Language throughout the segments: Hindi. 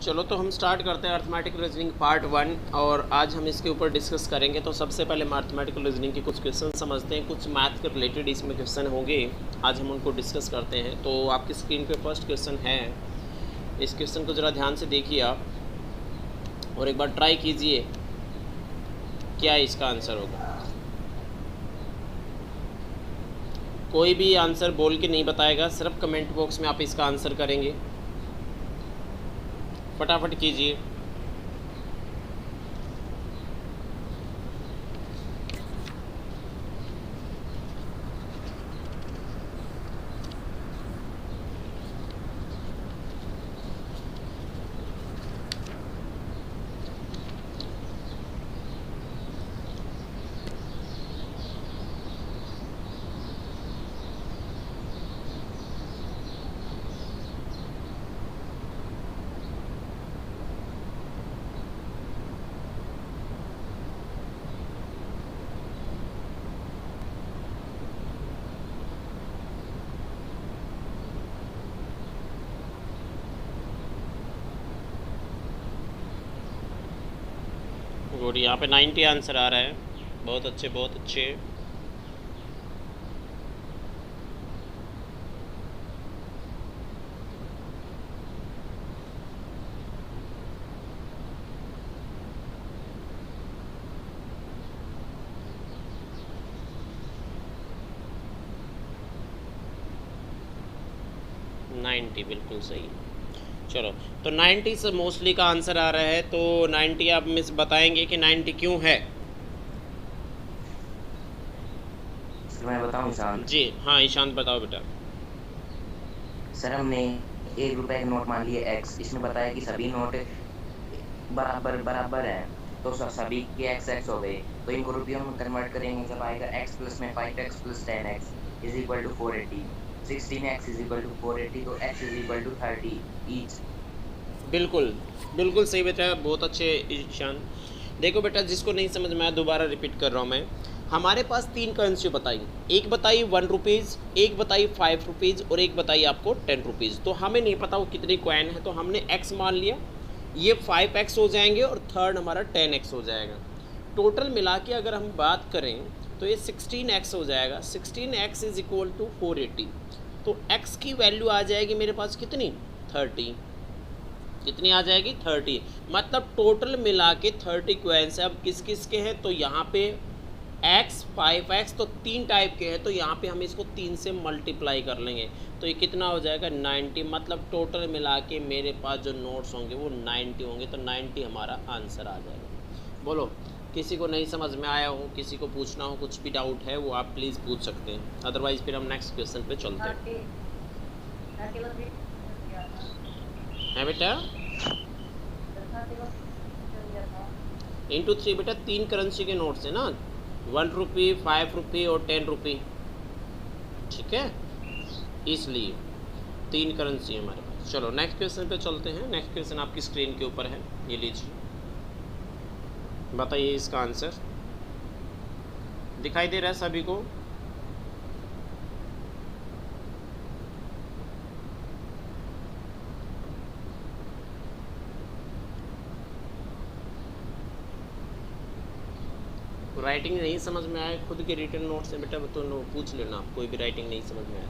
चलो तो हम स्टार्ट करते हैं अर्थमेटिकल रीजनिंग पार्ट 1 और आज हम इसके ऊपर डिस्कस करेंगे। तो सबसे पहले हम अर्थमेटिकल रीजनिंग के कुछ क्वेश्चन समझते हैं, कुछ मैथ के रिलेटेड इसमें क्वेश्चन होंगे, आज हम उनको डिस्कस करते हैं। तो आपकी स्क्रीन पे फर्स्ट क्वेश्चन है, इस क्वेश्चन को ज़रा ध्यान से देखिए आप और एक बार ट्राई कीजिए क्या इसका आंसर होगा। कोई भी आंसर बोल के नहीं बताएगा, सिर्फ कमेंट बॉक्स में आप इसका आंसर करेंगे। फटाफट कीजिए। गुड, यहाँ पे 90 आंसर आ रहा है। बहुत अच्छे, बहुत अच्छे। नाइन्टी बिल्कुल सही। चलो तो 90 से मोस्टली का आंसर आ रहा है, तो 90 आप मिस बताएंगे कि 90 क्यों है? सर मैं बताऊं ईशान? जी हाँ ईशांत बताओ बेटा। सर हमने ₹1 का नोट मान लिए एक्स, इसमें बताया कि सभी नोट बराबर बराबर हैं, तो सभी के एक्स एक्स हो गए, तो इनको रुपयों में कन्वर्ट करेंगे जब आएगा एक्स प्लस में 5x plus 10x is equal to 480, 16x is equal to 480, तो x is equal to 30 each. बिल्कुल बिल्कुल सही बेटा, बहुत अच्छे ईशान। देखो बेटा, जिसको नहीं समझ में आया दोबारा रिपीट कर रहा हूँ मैं। हमारे पास 3 करेंसी बताई, एक बताई 1 रुपीज़, एक बताई 5 रुपीज़ और एक बताई आपको 10 रुपीज़। तो हमें नहीं पता वो कितनी कॉइन है, तो हमने x मान लिया, ये 5x हो जाएंगे और थर्ड हमारा 10x हो जाएगा। टोटल मिला के अगर हम बात करें तो ये 16x हो जाएगा। 16x इज इक्वल टू 480, तो x की वैल्यू आ जाएगी मेरे पास कितनी, 30। कितनी आ जाएगी, 30। मतलब टोटल मिला के 30 क्वेंस है। अब किस किस के हैं, तो यहाँ पे x 5x, तो 3 टाइप के हैं, तो यहाँ पे हम इसको 3 से मल्टीप्लाई कर लेंगे, तो ये कितना हो जाएगा, 90। मतलब टोटल मिला के मेरे पास जो नोट्स होंगे वो 90 होंगे, तो 90 हमारा आंसर आ जाएगा। बोलो, किसी को नहीं समझ में आया हो, किसी को पूछना हो, कुछ भी डाउट है वो आप प्लीज़ पूछ सकते हैं, अदरवाइज़ फिर हम नेक्स्ट क्वेश्चन पे चलते हैं। है बेटा, इंटू 3 बेटा, 3 करेंसी के नोट्स है ना, 1 रुपी, 5 रुपी और 10 रुपी, ठीक है, इसलिए 3 करेंसी है हमारे पास। चलो नेक्स्ट क्वेश्चन पे चलते हैं। नेक्स्ट क्वेश्चन आपकी स्क्रीन के ऊपर है, ये लीजिए, बताइए इसका आंसर। दिखाई दे रहा है सभी को? राइटिंग नहीं समझ में आए, खुद के रिटन नोट से बेटा तो पूछ लेना, आप कोई भी राइटिंग नहीं समझ में आए।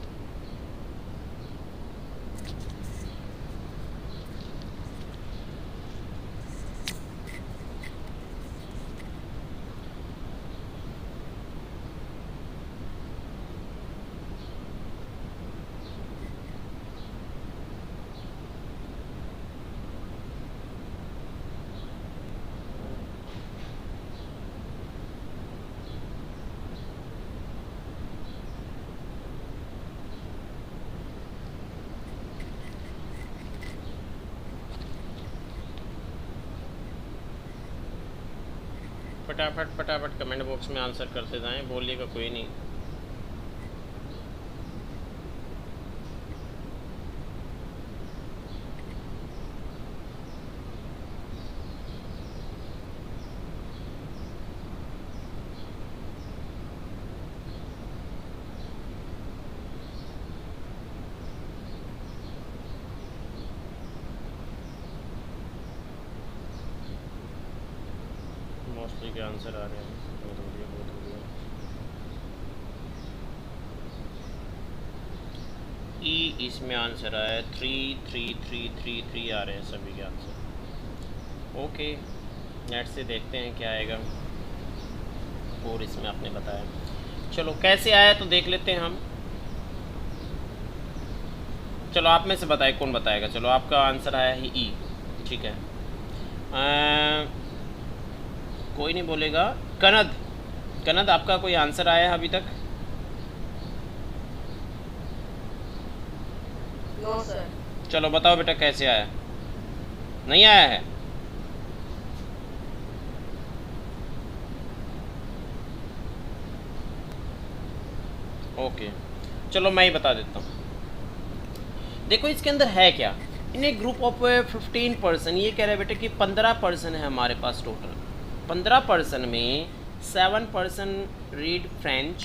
फटाफट फटाफट कमेंट बॉक्स में आंसर करते जाएं, बोलिएगा कोई नहीं। ठीक है, आंसर आ रहे हैं, बहुत बढ़िया बहुत बढ़िया। ई इसमें आंसर आया 3 आ रहे हैं सभी के आंसर। ओके, नेट से देखते हैं क्या आएगा। और इसमें आपने बताया, चलो कैसे आया तो देख लेते हैं हम। चलो आप में से बताए, कौन बताएगा। चलो आपका आंसर आया है ई, ठीक है। कोई नहीं बोलेगा। कनद आपका कोई आंसर आया है अभी तक? No sir. चलो बताओ बेटा कैसे आया। नहीं आया है? ओके, चलो मैं ही बता देता हूँ। देखो इसके अंदर है क्या, इन ए ग्रुप ऑफ 15 पर्सन, ये कह रहे हैं बेटा कि 15 पर्सन है हमारे पास टोटल। 15 पर्सन में 7 पर्सन रीड फ्रेंच,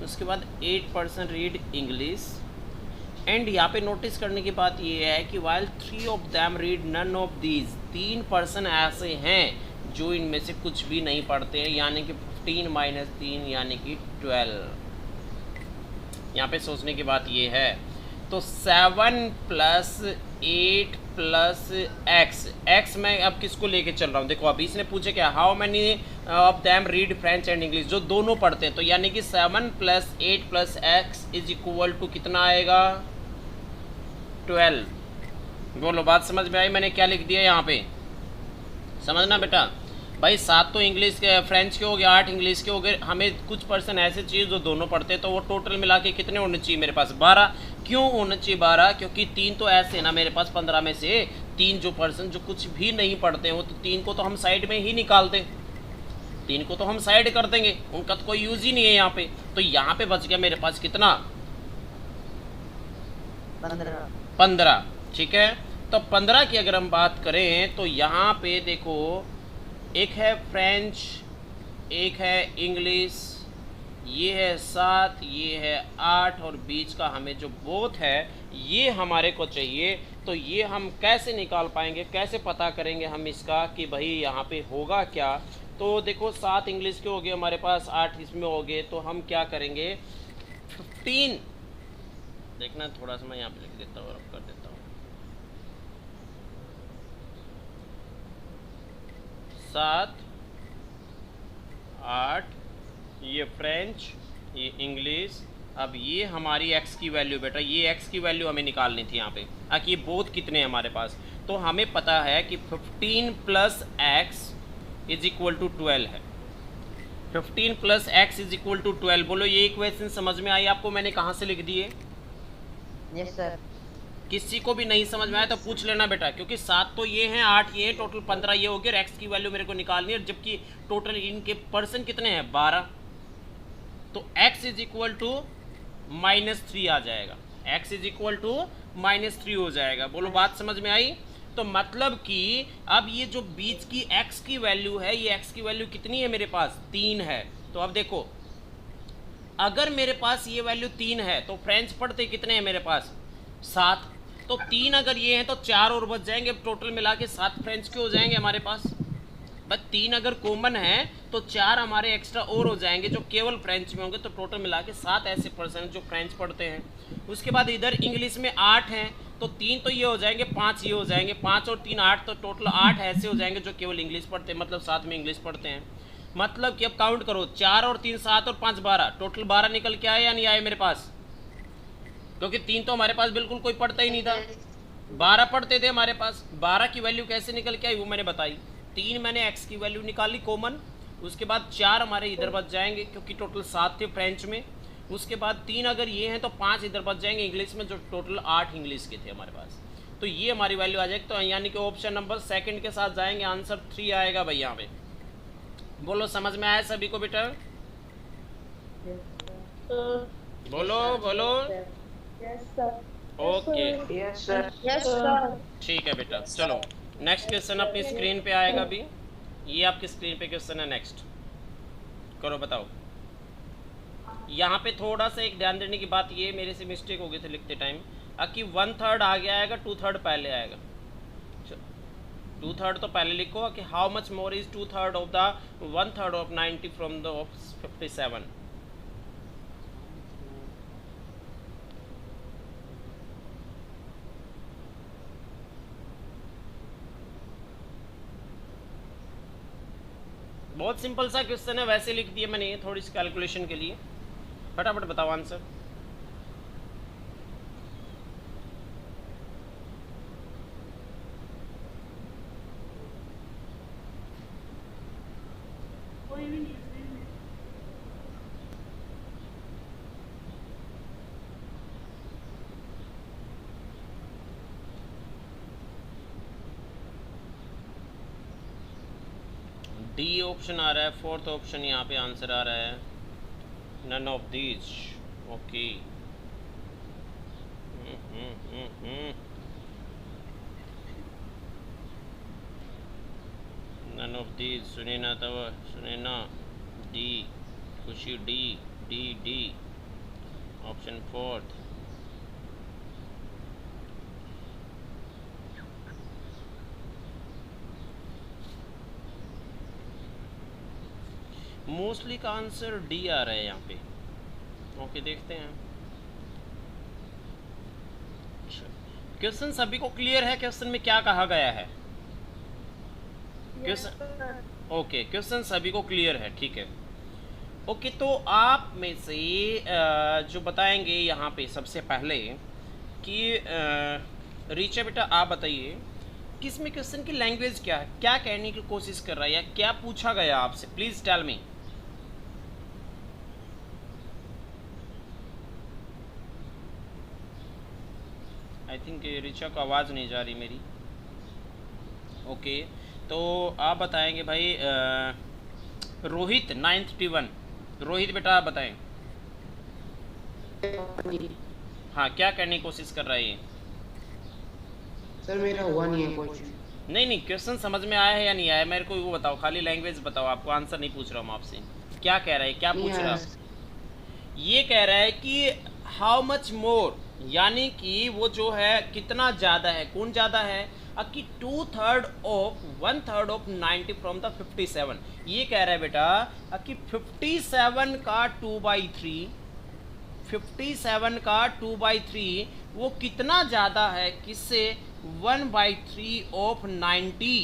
उसके बाद 8 पर्सन रीड इंग्लिश, एंड यहाँ पे नोटिस करने की बात ये है कि while 3 of them read none of these, 3 person ऐसे हैं जो इनमें से कुछ भी नहीं पढ़ते हैं, यानी कि 15 माइनस 3 यानी कि 12। यहाँ पे सोचने की बात ये है, तो 7 प्लस 8 प्लस एक्स मैं अब किसको लेके चल रहा हूँ। देखो अभी इसने पूछे क्या, how many of them read French and English, जो दोनों पढ़ते हैं, तो यानी कि 7 plus 8 plus X is equal to कितना आएगा, 12। बोलो बात समझ में आई? मैंने क्या लिख दिया यहाँ पे, समझना बेटा। भाई 7 तो इंग्लिश के फ्रेंच के हो गए, 8 इंग्लिश के हो गए, हमें कुछ पर्सन ऐसे चाहिए जो दोनों पढ़ते हैं, तो वो टोटल मिला के कितने होने चाहिए मेरे पास, 12। क्यों होना चाहिए 12? क्योंकि 3 तो ऐसे ना मेरे पास 15 में से 3 जो पर्सन जो कुछ भी नहीं पढ़ते हैं, वो तो 3 को तो हम साइड में ही निकाल दें, 3 को तो हम साइड कर देंगे, उनका तो कोई यूज ही नहीं है यहाँ पे। तो यहाँ पे बच गया मेरे पास कितना, 15, ठीक है। तो 15 की अगर हम बात करें तो यहाँ पे देखो, एक है फ्रेंच, एक है इंग्लिश, ये है 7, ये है 8, और बीच का हमें जो बोथ है ये हमारे को चाहिए। तो ये हम कैसे निकाल पाएंगे, कैसे पता करेंगे हम इसका कि भाई यहाँ पे होगा क्या। तो देखो 7 इंग्लिश के हो गए हमारे पास, 8 इसमें हो गए, तो हम क्या करेंगे, 15, देखना थोड़ा सा मैं यहाँ पे लिख देता हूँ और कर देता हूँ, 7, 8, ये फ्रेंच, ये इंग्लिश। अब ये हमारी x की वैल्यू बेटा, ये x की वैल्यू हमें निकालनी थी यहाँ पे। अब ये बोथ कितने हैं हमारे पास, तो हमें पता है कि 15 plus X is equal to 12 है। 15 plus X is equal to 12। बोलो ये इक्वेशन समझ में आई आपको, मैंने कहाँ से लिख दिए? Yes sir. किसी को भी नहीं समझ में आया तो पूछ लेना बेटा, क्योंकि 7 तो ये हैं, 8 ये, टोटल 15 ये हो गए, और x की वैल्यू मेरे को निकालनी है, जबकि टोटल इनके पर्सन कितने हैं, 12। तो x इज इक्वल टू -3 आ जाएगा, x इज इक्वल टू -3 हो जाएगा। बोलो बात समझ में आई? तो मतलब कि अब ये जो बीच की x की वैल्यू है, ये x की वैल्यू कितनी है मेरे पास, 3 है। तो अब देखो अगर मेरे पास ये वैल्यू 3 है तो फ्रेंच पढ़ते कितने हैं मेरे पास, 7। तो 3 अगर ये हैं तो 4 और बच जाएंगे, टोटल मिला के 7 फ्रेंच के हो जाएंगे हमारे पास। बस 3 अगर कॉमन है तो 4 हमारे एक्स्ट्रा और हो जाएंगे जो केवल फ्रेंच में होंगे, तो टोटल मिला के 7 ऐसे पर्सन जो फ्रेंच पढ़ते हैं। उसके बाद इधर इंग्लिश में 8 हैं, तो 3 तो ये हो जाएंगे, 5 ये हो जाएंगे, 5 और 3 8, तो टोटल 8 ऐसे हो जाएंगे जो केवल इंग्लिश पढ़ते हैं, मतलब साथ में इंग्लिश पढ़ते हैं। मतलब कि अब काउंट करो, 4 और 3 7 और 5 12, टोटल 12 निकल के आए या नहीं आए मेरे पास, क्योंकि 3 तो हमारे पास बिल्कुल कोई पढ़ता ही नहीं था, 12 पढ़ते थे हमारे पास। 12 की वैल्यू कैसे निकल के आई वो मैंने बताई। 3 मैंने x की वैल्यू निकाली कॉमन, उसके बाद 4 हमारे इधर बच जाएंगे क्योंकि टोटल 7 थे फ्रेंच में। उसके बाद 3 अगर ये हैं तो 5 इधर बच जाएंगे इंग्लिश में, जो टोटल 8 इंग्लिश के थे हमारे पास। तो ये हमारी वैल्यू आ जाएगी। तो यानी कि ऑप्शन नंबर 2 के साथ जाएंगे, आंसर 3 आएगा भाई यहाँ पे। बोलो समझ में आया सभी को बेटा? बोलो बोलो। Okay yes sir. Yes sir. ठीक है बेटा, चलो नेक्स्ट क्वेश्चन अपनी स्क्रीन पे आएगा अभी। ये आपकी स्क्रीन पे क्वेश्चन है, नेक्स्ट करो बताओ। यहाँ पे थोड़ा सा एक ध्यान देने की बात, ये मेरे से मिस्टेक हो गई थी लिखते टाइम, कि 1/3 आगे आएगा, 2/3 पहले आएगा। 2/3 तो पहले लिखो कि how much more is 2/3 of the 1/3 of 90 from the 57। बहुत सिंपल सा क्वेश्चन है, वैसे लिख दिया मैंने थोड़ी सी कैलकुलेशन के लिए। फटाफट बताओ आंसर। डी ऑप्शन आ रहा है, फोर्थ ऑप्शन यहाँ पे आंसर आ रहा है, none of these. Okay, none of these. सुने ना तब, सुने ना। D, Khushi D, D D, option fourth. Mostly का आंसर डी आ रहा है यहाँ पे। ओके, देखते हैं। क्वेश्चन सभी को क्लियर है? क्वेश्चन में क्या कहा गया है? क्वेश्चन, ओके, क्वेश्चन सभी को क्लियर है, ठीक है। ओके, तो आप में से जो बताएंगे यहाँ पे सबसे पहले कि रीचा बेटा आप बताइए कि इसमें क्वेश्चन की लैंग्वेज क्या है, क्या कहने की कोशिश कर रहा है या क्या पूछा गया आपसे? Please tell me. I think Richa को आवाज़ नहीं जा रही मेरी। ओके, तो आप बताएंगे भाई रोहित 9th T1। रोहित बेटा आप बताएं। हाँ, क्या करने की कोशिश कर रहा है ये? सर मेरा हुआ नहीं है क्वेश्चन। नहीं, क्वेश्चन समझ में आया है या नहीं आया मेरे को वो बताओ, खाली लैंग्वेज बताओ। आपको आंसर नहीं पूछ रहा हूँ आपसे। क्या कह रहा है, क्या पूछ रहा है? ये कह रहा है कि हाउ मच मोर, यानी कि वो जो है कितना ज़्यादा है, कौन ज़्यादा है? कि 2/3 ऑफ 1/3 ऑफ 90 फ्रॉम द 57। ये कह रहा है बेटा कि 57 का 2/3, 57 का 2/3 वो कितना ज़्यादा है किससे? 1/3 ऑफ 90।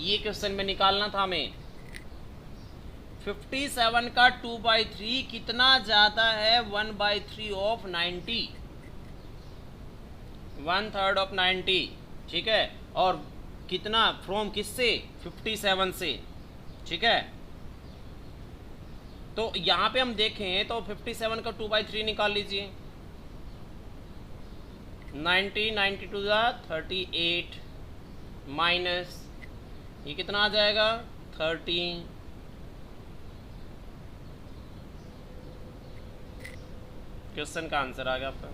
ये क्वेश्चन में निकालना था हमें। 57 का 2/3 कितना ज़्यादा है 1/3 ऑफ 90, 1/3 ऑफ 90, ठीक है। और कितना फ्रॉम किससे? 57 से, ठीक है। तो यहाँ पे हम देखें तो 57 का 2/3 निकाल लीजिए। 90 टू द 38 माइनस ये कितना आ जाएगा? 30। क्वेश्चन का आंसर आ गया आपका।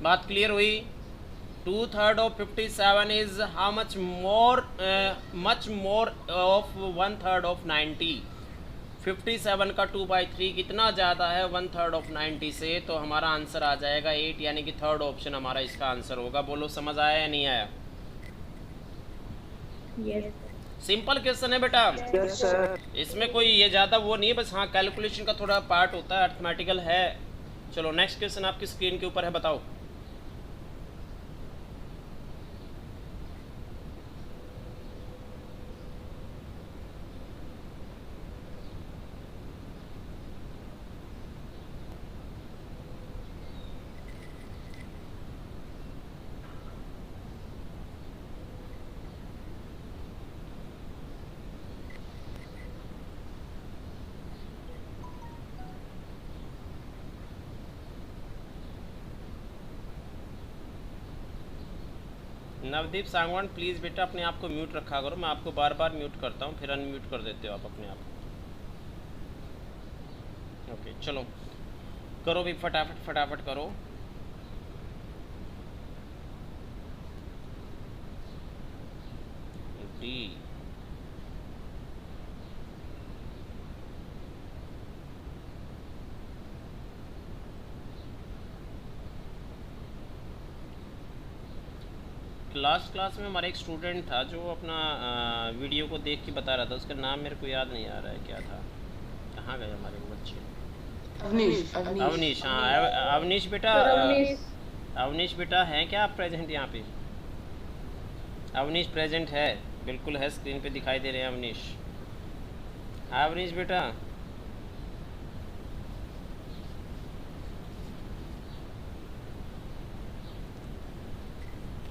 बात क्लियर हुई? 2/3 of 57 is how much more, much more of 1/3 of 90। 57 का 2/3 कितना ज़्यादा है 1/3 ऑफ 90 से? तो हमारा आंसर आ जाएगा 8, यानी कि थर्ड ऑप्शन हमारा इसका आंसर होगा। बोलो समझ आया या नहीं आया? यस सिंपल क्वेश्चन है बेटा। Yes sir. इसमें कोई ये ज़्यादा वो नहीं है, बस हाँ कैलकुलेशन का थोड़ा पार्ट होता है, अर्थमेटिकल है। चलो नेक्स्ट क्वेश्चन आपकी स्क्रीन के ऊपर है, बताओ। नवदीप सांगवान प्लीज़ बेटा अपने आप को म्यूट रखा करो, मैं आपको बार बार म्यूट करता हूँ, फिर अनम्यूट कर देते हो आप अपने आप। ओके चलो करो भी, फटाफट फटाफट करो। डी, लास्ट क्लास में हमारा एक स्टूडेंट था जो अपना वीडियो को देख के बता रहा था, उसका नाम मेरे को याद नहीं आ रहा है, क्या था, कहाँ गए हमारे वो बच्चे? अवनीश अवनीश, हाँ अवनीश बेटा, अवनीश बेटा हैं क्या आप प्रेजेंट यहाँ पे? अवनीश प्रेजेंट है, बिल्कुल है, स्क्रीन पे दिखाई दे रहे हैं अवनीश। अवनीश बेटा,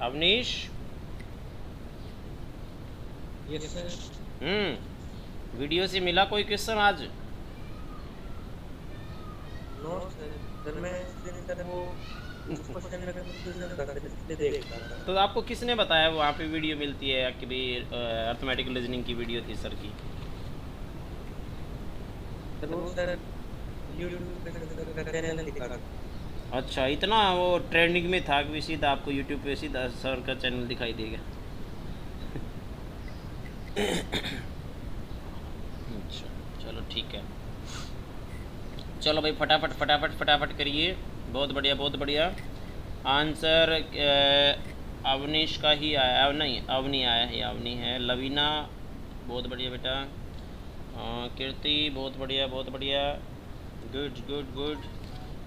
अवनीश। Yes sir. वीडियो से मिला कोई क्वेश्चन आज? नो सर मैं सर वो उस क्वेश्चन में कंफ्यूजन था इसलिए देख रहा था। तो आपको किसने बताया वहाँ पे वीडियो मिलती है कि भाई अर्थमेटिक रीजनिंग की वीडियो थी सर की? सर वो सर YouTube पे चैनल दिखा था। अच्छा, इतना वो ट्रेंडिंग में था कि सीधा आपको यूट्यूब पे सीधा सर का चैनल दिखाई देगा। अच्छा चलो ठीक है, चलो भाई फटाफट फटाफट फटाफट करिए। बहुत बढ़िया बहुत बढ़िया। आंसर अवनीश का ही आया, नहीं अवनी आया है, अवनी है। लवीना बहुत बढ़िया बेटा। कीर्ति बहुत बढ़िया बहुत बढ़िया, गुड गुड गुड।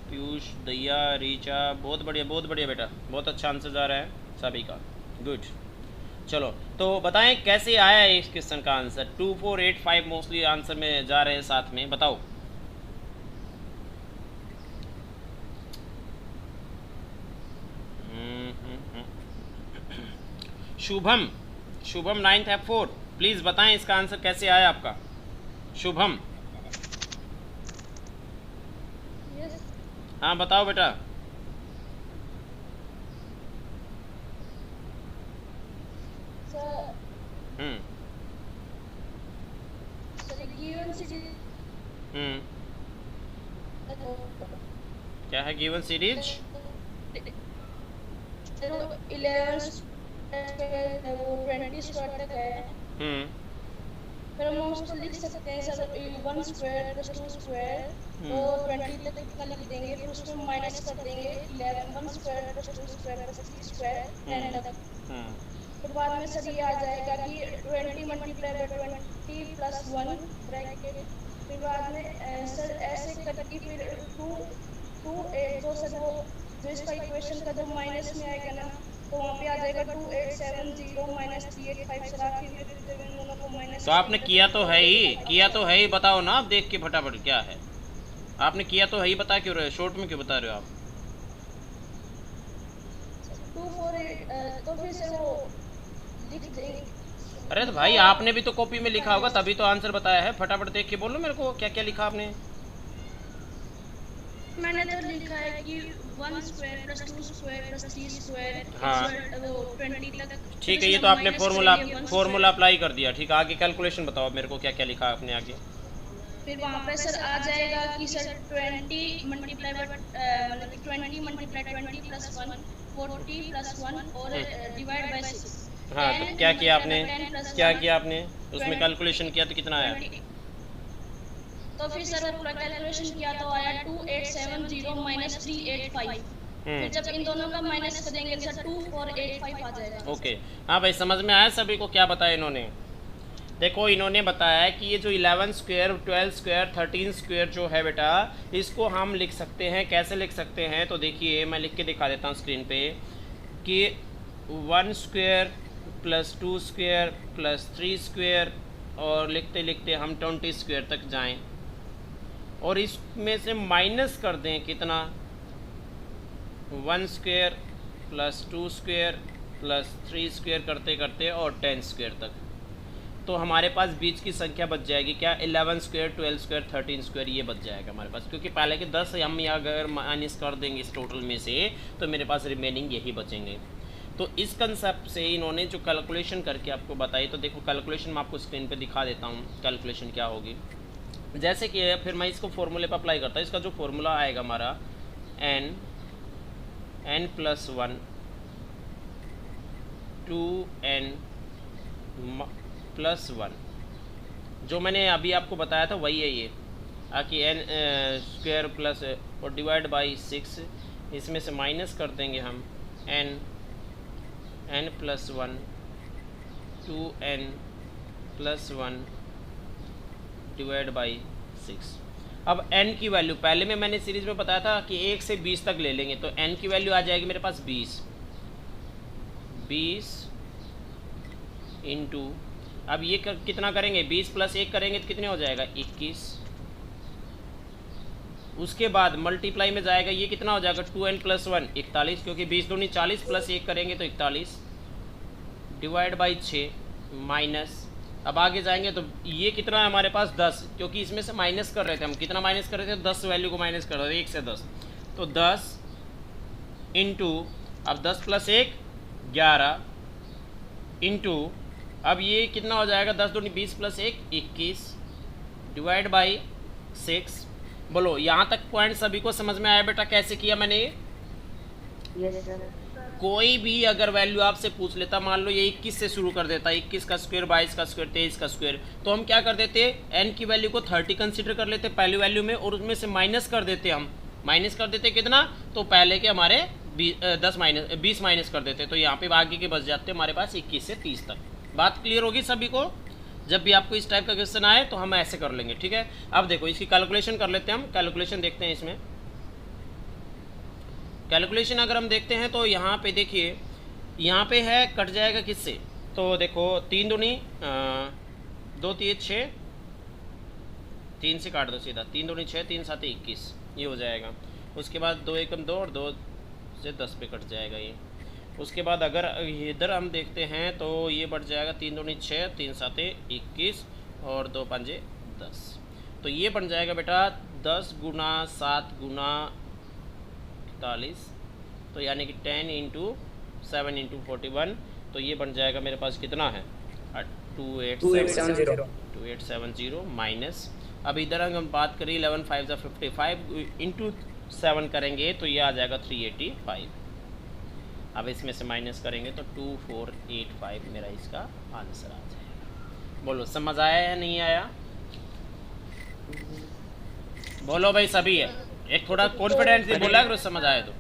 पीयूष, दैया, रीचा बहुत बढ़िया बेटा, बहुत अच्छा आंसर जा रहा है सभी का, गुड। चलो तो बताएं कैसे आया है इस क्वेश्चन का आंसर। 2 4 8 5 मोस्टली आंसर में जा रहे हैं साथ में, बताओ। Shubham, Shubham 9th F4 please बताएं इसका आंसर कैसे आया आपका। शुभम, हाँ बताओ बेटा। क्या है गिवन सीरीज? 11 वो 20 स्क्वायर तक है। फिर हम उसको लिख सकते हैं सर 1 स्क्वायर प्लस 2 स्क्वायर, तो 20 तक कितना लिख देंगे, फिर उसमें माइनस कर देंगे 11 1 square plus 2 square plus 3 square 10 तक। फिर बाद में सर ये आ जाएगा कि 20 मल्टीप्लाई बाय 20 प्लस 1 ब्रैकेट। फिर बाद में सर ऐसे करके फिर 2 8 जो सर वो जो इसका इक्वेशन का जो माइनस में आएगा ना, तो वहाँ पे आ जाएगा 2870 माइनस 385 सर आखिर में फिर जब इन दोनों को माइनस। तो आपने किया तो है ही, बताओ ना आप देख के फटाफट क्या है। आपने किया तो है ही, बता क्यों रहे हो, शॉर्ट में क्यों बता रहे हो आप? 2 4 8 तो फिर सर वो लिख देंगे। अरे तो भाई आपने भी तो कॉपी में लिखा होगा तभी तो आंसर बताया है, फटाफट देख के बोलो मेरे को क्या क्या लिखा आपने। मैंने तो लिखा है कि 1 square plus 2 square plus 3 square, हाँ वो 20 तक। ठीक है, ये तो आपने फॉर्मूला अप्लाई कर दिया, ठीक है। आगे कैलकुलेशन बताओ मेरे को क्या क्या लिखा आपने आगे। फिर वहाँ पे सर आ जाएगा कि sir 20 multiply by 20 multiply 20 plus 1 40 plus 1 और डिवाइड बाय 6। हाँ तो क्या किया आपने, उसमें कैलकुलेशन किया तो कितना आया? तो फिर सर पूरा कैलकुलेशन किया तो आया 2870 माइनस 385। फिर जब इन दोनों का माइनस करेंगे सर 2485 आ जाएगा। ओके, हाँ भाई समझ में आया सभी को क्या बताया इन्होंने? देखो इन्होंने बताया कि ये जो 11 स्क्वायर 12 स्क्वायर 13 स्क्वायर जो है बेटा, इसको हम लिख सकते हैं, कैसे लिख सकते हैं तो देखिए मैं लिख के दिखा देता हूँ स्क्रीन पे कि 1 square plus 2 square plus 3 square, और लिखते लिखते हम 20 स्क्वायर तक जाएं और इसमें से माइनस कर दें कितना, 1 square plus 2 square plus 3 square करते करते और 10 स्क्वायर तक। तो हमारे पास बीच की संख्या बच जाएगी क्या, 11 स्क्वायर 12 स्क्वायर 13 स्क्वायर, ये बच जाएगा हमारे पास, क्योंकि पहले के 10 हम अगर माइनस कर देंगे इस टोटल में से तो मेरे पास रिमेनिंग यही बचेंगे। तो इस कंसेप्ट से इन्होंने जो कैलकुलेशन करके आपको बताई, तो देखो कैलकुलेशन मैं आपको स्क्रीन पे दिखा देता हूँ कैलकुलेशन क्या होगी। जैसे कि फिर मैं इसको फॉर्मूले पर अप्लाई करता हूँ। इसका जो फॉर्मूला आएगा हमारा n प्लस 1 2n प्लस 1, जो मैंने अभी आपको बताया था वही है ये, कि n स्क्वायर प्लस और डिवाइड बाई 6, इसमें से माइनस कर देंगे हम n plus 1 2n plus 1 divide by 6। अब n की वैल्यू पहले में मैंने सीरीज में बताया था कि 1 से 20 तक ले लेंगे, तो n की वैल्यू आ जाएगी मेरे पास 20 इंटू, अब ये कितना करेंगे, 20 प्लस 1 करेंगे तो कितने हो जाएगा 21। उसके बाद मल्टीप्लाई में जाएगा, ये कितना हो जाएगा 2n प्लस 1 41, क्योंकि 20 दूनी 40 प्लस 1 करेंगे तो 41 डिवाइड बाई 6 माइनस, अब आगे जाएंगे तो ये कितना है हमारे पास 10, क्योंकि इसमें से माइनस कर रहे थे हम, कितना माइनस कर रहे थे 10 वैल्यू को माइनस कर रहे थे 1 से 10, तो 10 इंटू, अब 10 प्लस 1 11 इंटू, अब ये कितना हो जाएगा 10 दूनी 20 प्लस 1 21 डिवाइड बाई 6। बोलो यहाँ तक पॉइंट सभी को समझ में आया बेटा कैसे किया मैंने ये? Yes sir. कोई भी अगर वैल्यू आपसे पूछ लेता, मान लो ये 21 से शुरू कर देता, 21 का स्क्वायर 22 का स्क्वायर 23 का स्क्वायर, तो हम क्या कर देते, n की वैल्यू को 30 कंसीडर कर लेते पहली वैल्यू में, और उसमें से माइनस कर देते, हम माइनस कर देते कितना, तो पहले के हमारे 20 माइनस कर देते, तो यहाँ पे आगे के बच जाते हमारे पास 21 से 30 तक। बात क्लियर होगी सभी को? जब भी आपको इस टाइप का क्वेश्चन आए तो हम ऐसे कर लेंगे, ठीक है। अब देखो इसकी कैलकुलेशन कर लेते हैं हम, कैलकुलेशन देखते हैं इसमें। कैलकुलेशन अगर हम देखते हैं तो यहाँ पे देखिए, यहाँ पे है कट जाएगा किससे, तो देखो 3 दूनी 2 3 6, 3 से काट दो सीधा, 3 दूनी 6 3 7 21, ये हो जाएगा। उसके बाद 2 1 2 और 2 से 10 पे कट जाएगा ये। उसके बाद अगर इधर हम देखते हैं तो ये बढ़ जाएगा 3 दूनी 6 3 7 21 और 2 5 10, तो ये बन जाएगा बेटा 10 गुना 7 गुना 41, तो यानी कि 10 इंटू 7 इंटू 41, तो ये बन जाएगा मेरे पास कितना है 2870 माइनस, अब इधर अगर हम बात करें 11 5 55 इंटू 7 करेंगे तो ये आ जाएगा 385। अब इसमें से माइनस करेंगे तो 2485 मेरा इसका आंसर आ जाएगा। बोलो समझ आया या नहीं आया? बोलो भाई सभी है, एक थोड़ा कॉन्फिडेंस से बोला अगर समझ आए तो।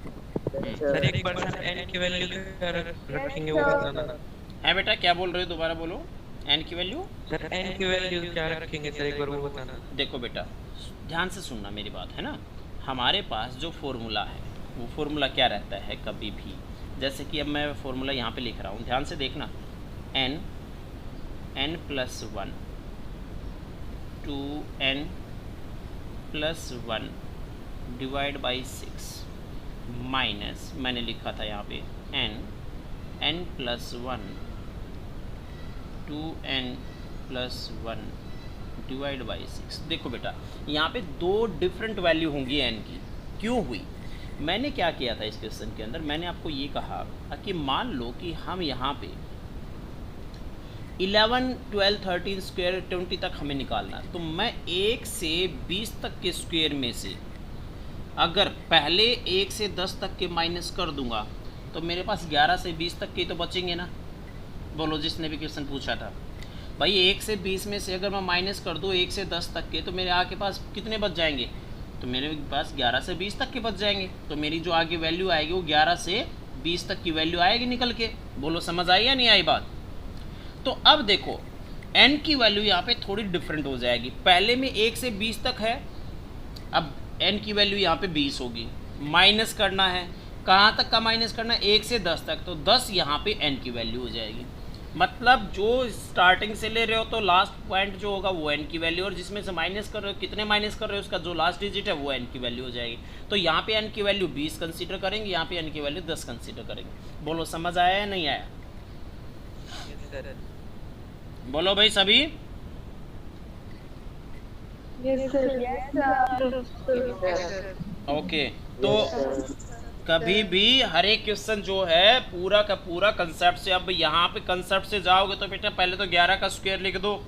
सर एक बार सर n की वैल्यू क्या रखेंगे वो बताना है बेटा, क्या बोल रहे हो दोबारा बोलो, n की वैल्यू? सर n की वैल्यू क्या रखेंगे सर, एक बार वो बताना। देखो बेटा ध्यान से सुनना मेरी बात, है ना, हमारे पास जो फॉर्मूला है वो फॉर्मूला क्या रहता है कभी भी, जैसे कि अब मैं फॉर्मूला यहाँ पे लिख रहा हूँ, ध्यान से देखना, n plus 1 2n plus 1 divide by 6 minus, मैंने लिखा था यहाँ पे n plus 1 2n plus 1 divide by 6। देखो बेटा यहाँ पे 2 डिफरेंट वैल्यू होंगी n की, क्यों हुई? मैंने क्या किया था इस क्वेश्चन के अंदर, मैंने आपको ये कहा कि मान लो कि हम यहाँ पे 11 12 13 स्क्वायर 20 तक हमें निकालना है, तो मैं 1 से 20 तक के स्क्वायर में से अगर पहले 1 से 10 तक के माइनस कर दूंगा तो मेरे पास 11 से 20 तक के तो बचेंगे ना। बोलो जिसने भी क्वेश्चन पूछा था भाई 1 से 20 में से अगर मैं माइनस कर दूँ 1 से 10 तक के, तो मेरे आगे पास कितने बच जाएंगे, तो मेरे पास 11 से 20 तक के बच जाएंगे, तो मेरी जो आगे वैल्यू आएगी वो 11 से 20 तक की वैल्यू आएगी निकल के। बोलो समझ आई या नहीं आई बात? तो अब देखो n की वैल्यू यहाँ पे थोड़ी डिफरेंट हो जाएगी, पहले में 1 से 20 तक है, अब n की वैल्यू यहाँ पे 20 होगी, माइनस करना है, कहाँ तक का माइनस करना है 1 से 10 तक, तो 10 यहाँ पे n की वैल्यू हो जाएगी। मतलब जो स्टार्टिंग से ले रहे हो तो लास्ट पॉइंट जो होगा वो n की वैल्यू, और जिसमें से माइनस कर रहे हो कितने माइनस कर रहे हो उसका जो लास्ट डिजिट है वो n की वैल्यू हो जाएगी। तो यहाँ पे n की वैल्यू 20 कंसीडर करेंगे, यहाँ पे n की वैल्यू 10 कंसीडर करेंगे। बोलो समझ आया या नहीं आया? बोलो भाई सभी। ओके तो कभी भी हर एक क्वेश्चन जो है पूरा का पूरा कंसेप्ट से, अब यहाँ पे कंसेप्ट से जाओगे तो बेटा पहले तो 11 का स्क्वायर लिख दो,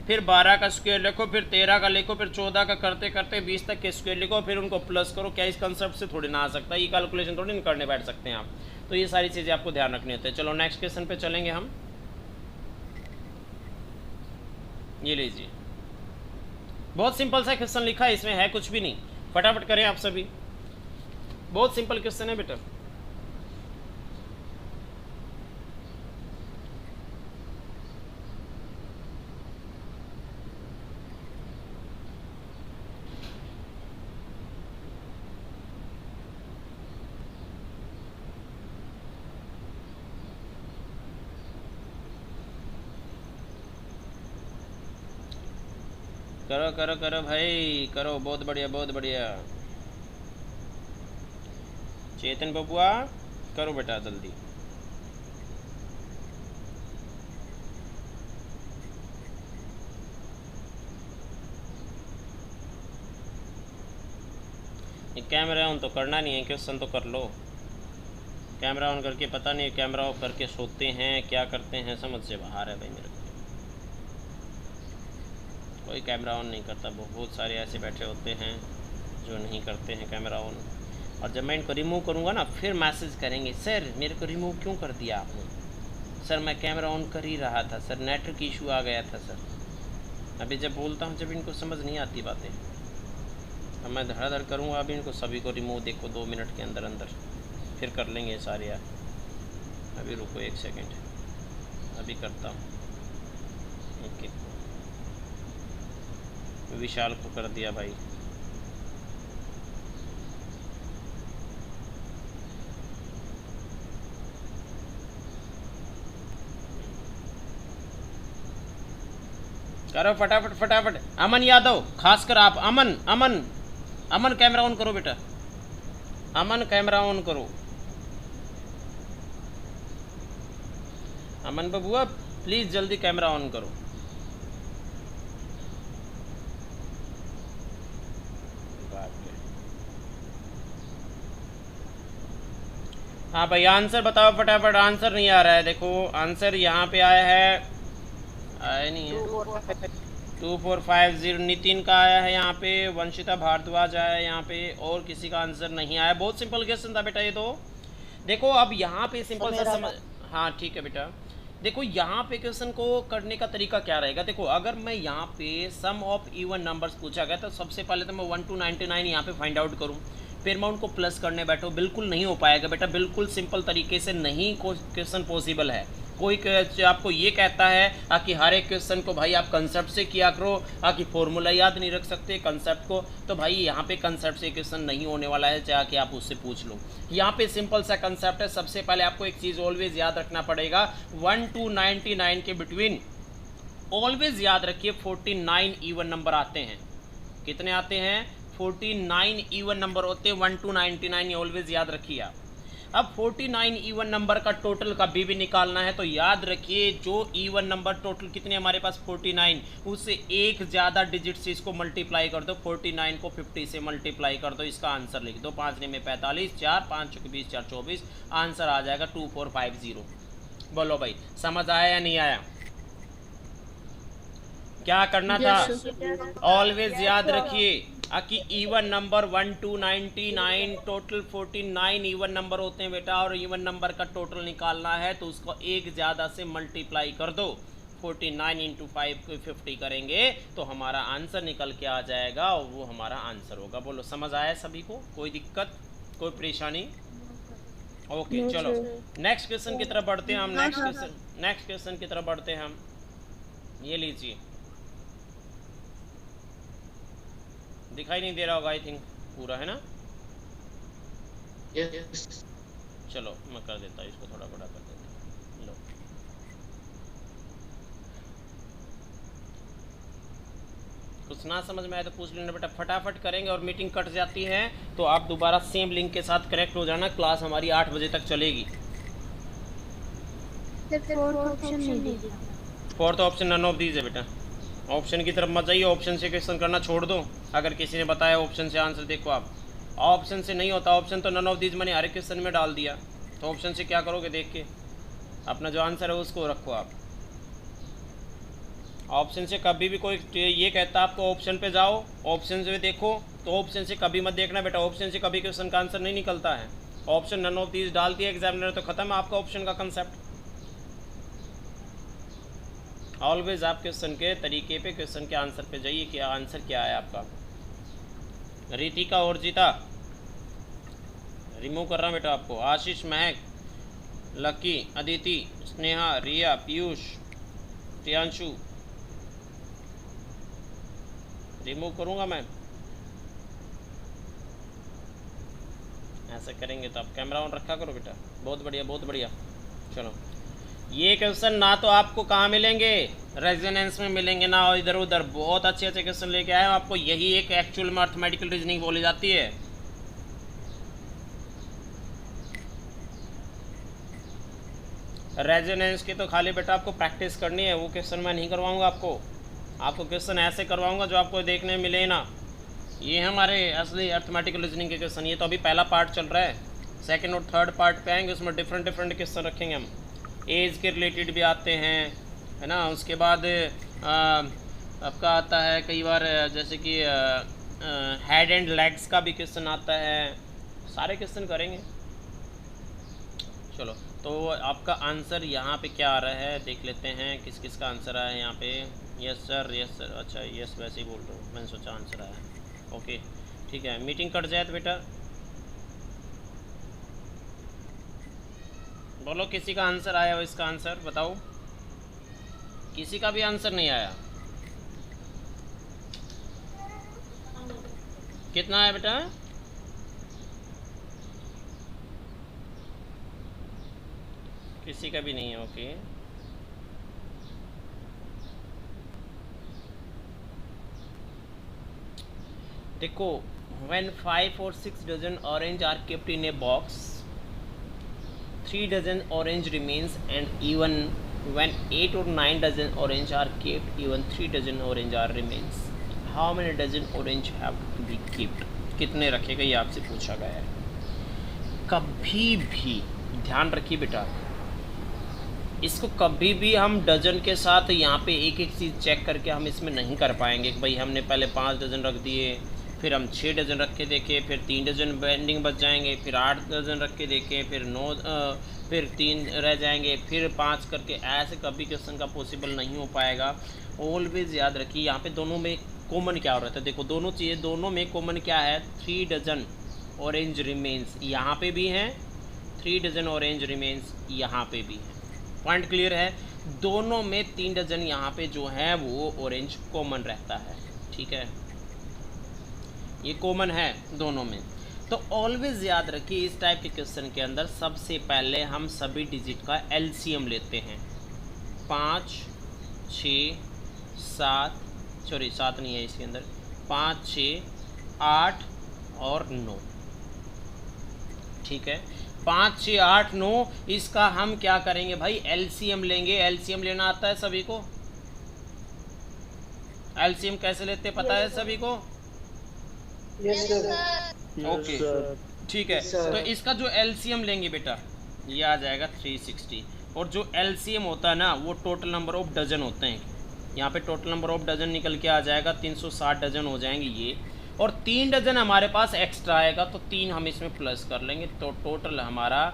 फिर 12 का स्क्वायर लिखो, फिर 13 का लिखो, फिर 14 का करते करते 20 तक के स्क्वायर लिखो, फिर उनको प्लस करो। क्या इस कंसेप्ट से थोड़ी ना आ सकता है, ये कैलकुलेशन थोड़ी नहीं करने बैठ सकते हैं आप, तो ये सारी चीज़ें आपको ध्यान रखनी होती है। चलो नेक्स्ट क्वेश्चन पे चलेंगे हम। ये लीजिए बहुत सिंपल सा क्वेश्चन लिखा है, इसमें है कुछ भी नहीं, फटाफट करें आप सभी, बहुत सिंपल क्वेश्चन है बेटा। करो करो करो भाई करो, बहुत बढ़िया बहुत बढ़िया। चेतन बबुआ करो बेटा जल्दी। कैमरा ऑन तो करना नहीं है, क्वेश्चन तो कर लो। कैमरा ऑन करके पता नहीं कैमरा ऑफ करके सोते हैं क्या करते हैं, समझ से बाहर है भाई मेरे को। कोई कैमरा ऑन नहीं करता, बहुत सारे ऐसे बैठे होते हैं जो नहीं करते हैं कैमरा ऑन। और जब मैं इनको रिमूव करूँगा ना फिर मैसेज करेंगे, सर मेरे को रिमूव क्यों कर दिया आपने। सर मैं कैमरा ऑन कर ही रहा था सर, नेटवर्क इशू आ गया था सर। अभी जब बोलता हूँ जब इनको समझ नहीं आती बातें, अब मैं धड़ाधड़ करूँगा अभी इनको सभी को रिमूव, देखो 2 मिनट के अंदर अंदर फिर कर लेंगे सारे यार। अभी रुको 1 सेकेंड, अभी करता हूँ। ओके विशाल को कर दिया भाई। करो फटाफट फटाफट। अमन यादव खासकर आप, अमन अमन अमन कैमरा ऑन करो बेटा, अमन कैमरा ऑन करो। अमन बबुआ प्लीज जल्दी कैमरा ऑन करो। हाँ भाई आंसर बताओ फटाफट, आंसर नहीं आ रहा है। देखो आंसर यहाँ पे आया है, आया नहीं है। 2450 नितिन का आया है यहाँ पे, वंशिता भारद्वाज आया है यहाँ पे, और किसी का आंसर नहीं आया। बहुत सिंपल क्वेश्चन था बेटा ये तो। देखो अब यहाँ पे सिंपल सा समझ, हाँ ठीक है बेटा। देखो यहाँ पे क्वेश्चन को करने का तरीका क्या रहेगा। देखो अगर मैं यहाँ पे सम ऑफ इवन नंबर्स पूछा गया तो सबसे पहले तो मैं 1 to 99 यहाँ पे फाइंड आउट करूँ, फिर मैं उनको प्लस करने बैठो, बिल्कुल नहीं हो पाएगा बेटा, बिल्कुल सिंपल तरीके से नहीं कोई क्वेश्चन पॉसिबल है। कोई आपको ये कहता है कि हर एक क्वेश्चन को भाई आप कंसेप्ट से किया करो, कि फॉर्मूला याद नहीं रख सकते कंसेप्ट को, तो भाई यहाँ पे कंसेप्ट से क्वेश्चन नहीं होने वाला है, चाहे कि आप उससे पूछ लो। यहाँ पे सिंपल सा कंसेप्ट है। सबसे पहले आपको एक चीज़ ऑलवेज याद रखना पड़ेगा, 1 to 99 के बिटवीन ऑलवेज याद रखिए 49 इवन नंबर आते हैं। कितने आते हैं? 49 इवन नंबर होते हैं 1 to 99, ये ऑलवेज याद रखिए आप। अब 49 इवन नंबर का टोटल कभी भी निकालना है तो याद रखिए जो इवन नंबर टोटल कितने हमारे पास 49, उससे एक ज़्यादा डिजिट से इसको मल्टीप्लाई कर दो, 49 को 50 से मल्टीप्लाई कर दो, इसका आंसर लिख दो। 5 में 45, 4 5 20 4 24, आंसर आ जाएगा 2450। बोलो भाई समझ आया या नहीं आया? क्या करना था? ऑलवेज याद रखिए कि even number 1 to 99 total 49 even number होते हैं बेटा, और इवन नंबर का टोटल निकालना है तो उसको एक ज़्यादा से मल्टीप्लाई कर दो। 49 × 5 को 50 करेंगे तो हमारा आंसर निकल के आ जाएगा और वो हमारा आंसर होगा। बोलो समझ आया सभी को? कोई दिक्कत, कोई परेशानी? ओके चलो नेक्स्ट क्वेश्चन की तरफ बढ़ते हैं हम। नेक्स्ट क्वेश्चन की तरफ बढ़ते हैं हम। ये लीजिए, दिखाई नहीं दे रहा होगा आई थिंक, पूरा है ना? यस। चलो मैं कर देता हूँ, इसको थोड़ा बड़ा कर देता हूँ। लो कुछ ना समझ में आए तो पूछ लेना बेटा, फटाफट करेंगे और मीटिंग कट जाती है तो आप दोबारा सेम लिंक के साथ करेक्ट हो जाना। क्लास हमारी 8 बजे तक चलेगी। Fourth option none of these है बेटा। ऑप्शन की तरफ मत जाइए, ऑप्शन से क्वेश्चन करना छोड़ दो। अगर किसी ने बताया ऑप्शन से आंसर, देखो आप ऑप्शन से नहीं होता। ऑप्शन तो नन ऑफ दीज मैंने हर एक क्वेश्चन में डाल दिया, तो ऑप्शन से क्या करोगे? देख के अपना जो आंसर है उसको रखो आप। ऑप्शन से कभी भी कोई ये कहता है आपको ऑप्शन पे जाओ, ऑप्शन से देखो, तो ऑप्शन से कभी मत देखना बेटा। ऑप्शन से कभी क्वेश्चन का आंसर नहीं निकलता है। ऑप्शन नन ऑफ दीज डाल दिया एग्जामिनर तो खत्म है आपका ऑप्शन का कंसेप्ट। ऑलवेज आप क्वेश्चन के तरीके पे, क्वेश्चन के आंसर पे जाइए कि आंसर क्या है आपका। रितिका और जीता रिमूव कर रहा हूँ बेटा आपको। आशीष, महक, लकी, अदिति, स्नेहा, रिया, पीयूष, प्रियांशु, रिमूव करूँगा मैं। ऐसा करेंगे तो आप कैमरा ऑन रखा करो बेटा। बहुत बढ़िया बहुत बढ़िया। चलो ये क्वेश्चन ना तो आपको कहाँ मिलेंगे, रेजोनेंस में मिलेंगे, ना और इधर उधर। बहुत अच्छे अच्छे क्वेश्चन लेके आए हूँ आपको, यही एक एक्चुअल मैथमेटिकल रीजनिंग बोली जाती है। रेजोनेंस की तो खाली बेटा आपको प्रैक्टिस करनी है, वो क्वेश्चन मैं नहीं करवाऊंगा आपको क्वेश्चन ऐसे करवाऊंगा जो आपको देखने में मिले ना। ये हमारे असली अर्थमेटिकल रीजनिंग के क्वेश्चन। ये तो अभी पहला पार्ट चल रहा है, सेकंड और थर्ड पार्ट पे आएंगे, उसमें डिफरेंट डिफरेंट क्वेश्चन रखेंगे हम। एज के रिलेटेड भी आते हैं, है ना। उसके बाद आपका आता है कई बार जैसे कि हेड एंड लेग्स का भी क्वेश्चन आता है। सारे क्वेश्चन करेंगे। चलो, तो आपका आंसर यहाँ पे क्या आ रहा है देख लेते हैं, किस किस का आंसर आया है यहाँ पे। Yes sir. अच्छा यस, वैसे ही बोल रहा हूँ, मैंने सोचा आंसर आया। ओके ठीक है, मीटिंग कट जाए तो बेटा बोलो किसी का आंसर आया हो, इसका आंसर बताओ। किसी का भी आंसर नहीं आया? कितना आया बेटा? किसी का भी नहीं है। ओके, देखो, when 5 or 6 dozen orange are kept in a box, 3 dozen orange remains, and even when 8 or 9 dozen orange are kept, even 3 dozen orange are remains. How many dozen orange have to be kept? कितने रखे गए, ये आपसे पूछा गया है। कभी भी ध्यान रखिए बेटा, इसको कभी भी हम डजन के साथ यहाँ पे एक एक चीज़ चेक करके हम इसमें नहीं कर पाएंगे कि भाई हमने पहले 5 डजन रख दिए, फिर हम 6 डजन रख के देखें, फिर 3 डजन बेंडिंग बच जाएंगे, फिर 8 डजन रख के देखें, फिर 9 फिर 3 रह जाएंगे, फिर 5 करके। ऐसे कभी क्वेश्चन का पॉसिबल नहीं हो पाएगा। ऑलवेज याद रखिए यहाँ पे दोनों में कॉमन क्या हो रहा था। देखो दोनों चीज़ें, दोनों में कॉमन क्या है, 3 डजन ऑरेंज रिमेन्स यहाँ पे भी हैं, 3 डजन ऑरेंज रिमेन्स यहाँ पे भी हैं। पॉइंट क्लियर है? दोनों में 3 डजन यहाँ पे जो है वो ऑरेंज कॉमन रहता है। ठीक है, ये कॉमन है दोनों में। तो ऑलवेज याद रखिए इस टाइप के क्वेश्चन के अंदर सबसे पहले हम सभी डिजिट का एलसीएम लेते हैं। 5, 6, 7, सॉरी 7 नहीं है इसके अंदर, 5, 6, 8 और 9। ठीक है, 5, 6, 8, 9, इसका हम क्या करेंगे भाई, एलसीएम लेंगे। एलसीएम लेना आता है सभी को? एलसीएम कैसे लेते पता है सभी को? Yes sir. ओके ठीक है, तो इसका जो एलसीएम लेंगे बेटा ये आ जाएगा 360। और जो एलसीएम होता है ना वो टोटल नंबर ऑफ डजन होते हैं। यहाँ पे टोटल नंबर ऑफ डजन निकल के आ जाएगा 360 डजन हो जाएंगे ये। और 3 डजन हमारे पास एक्स्ट्रा आएगा तो 3 हम इसमें प्लस कर लेंगे, तो टोटल हमारा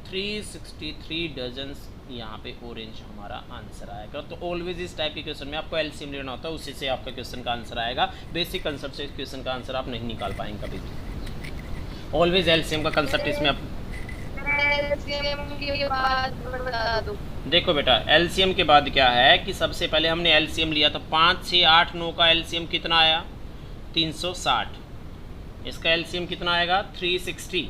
363 डजन यहाँ पे ऑरेंज हमारा आंसर आएगा। तो ऑलवेज इस टाइप के क्वेश्चन में आपको एलसीएम लेना होता है, उसी से आपका क्वेश्चन का आंसर आएगा। बेसिक कंसेप्ट से क्वेश्चन का आंसर आप नहीं निकाल पाएंगे कभी भी। ऑलवेज एलसीएम का कंसेप्ट इसमें आप देखो बेटा, एलसीएम के बाद क्या है कि सबसे पहले हमने एलसीएम लिया तो 5, 6, 8, 9 का एलसीएम कितना आया, 360। इसका एलसीएम कितना आएगा, 360।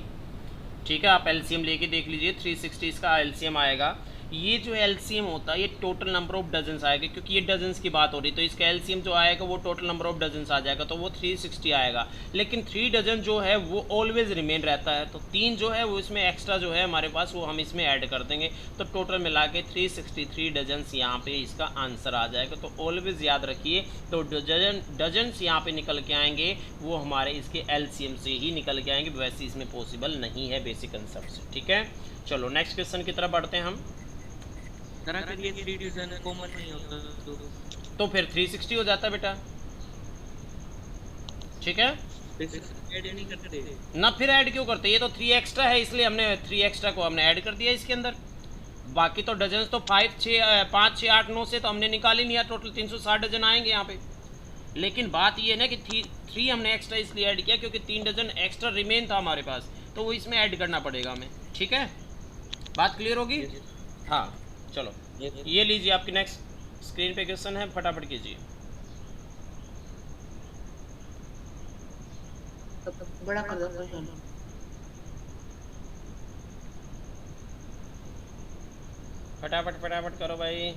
ठीक है, आप एलसीएम लेके देख लीजिए, 360 इसका एलसीएम आएगा। ये जो एलसीएम होता है ये टोटल नंबर ऑफ डजन्स आएगा, क्योंकि ये डजन्स की बात हो रही, तो इसका एलसीएम जो आएगा वो टोटल नंबर ऑफ डजन्स आ जाएगा, तो वो 360 आएगा। लेकिन 3 डजन जो है वो ऑलवेज रिमेन रहता है, तो 3 जो है वो इसमें एक्स्ट्रा जो है हमारे पास वो हम इसमें ऐड कर देंगे, तो टोटल मिला के 363 डजन्स यहाँ पे इसका आंसर आ जाएगा। तो ऑलवेज याद रखिए, तो डजन्स यहाँ पे निकल के आएंगे वो हमारे इसके एलसीएम से ही निकल के आएंगे, वैसे इसमें पॉसिबल नहीं है बेसिक कंसेप्ट से। ठीक है, चलो नेक्स्ट क्वेश्चन की तरफ बढ़ते हैं हम। तरह के लिए 3 डिवीजन कॉमन नहीं होता तो फिर 360 हो जाता है बेटा। ठीक है, ऐड नहीं करते ना, फिर ऐड क्यों करते, ये तो 3 एक्स्ट्रा है इसलिए हमने 3 एक्स्ट्रा को हमने ऐड कर दिया इसके अंदर। बाकी तो डजन तो 5, 6, 8, 9 से तो हमने निकाल ही लिया, टोटल 360 डजन आएंगे यहाँ पे। लेकिन बात ये है ना कि 3 हमने एक्स्ट्रा इसलिए ऐड किया क्योंकि 3 डजन एक्स्ट्रा रिमेन था हमारे पास, तो वो इसमें ऐड करना पड़ेगा हमें। ठीक है, बात क्लियर होगी? हाँ चलो, ये लीजिए आपकी नेक्स्ट स्क्रीन पे क्वेश्चन है, फटाफट कीजिए। बड़ा कर दो क्वेश्चन। फटाफट फटाफट करो भाई।